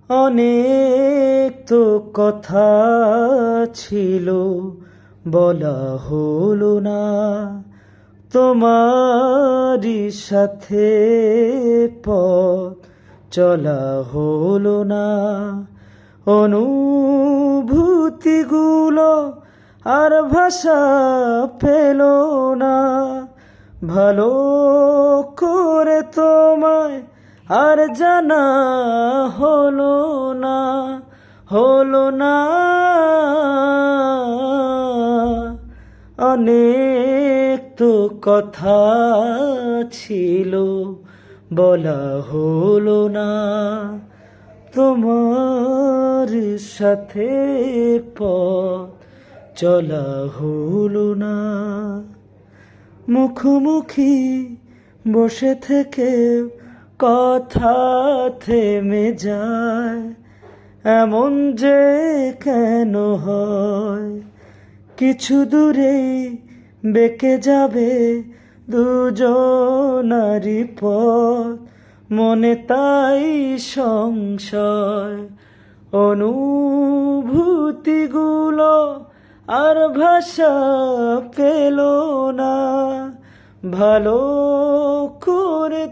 অনেক তো কথা ছিল, বলা হলো না। তোমারই সাথে পথ চলা হলো না। অনুভূতিগুলো আর ভাষা পেল না। ভালো করে তোমায় আর জানা হলো না, হলো না। অনেক তো কথা ছিল, বলা হলো না। তোমার সাথে পথ চলা হলো না। মুখোমুখি বসে থেকে কথা থেমে যায়, এমন যে কেন হয়? কিছু দূরেই বেঁকে যাবে দুজনারই পথ, মনে তাই সংশয়। অনুভূতিগুলো আর ভাষা পেল না। ভালো করে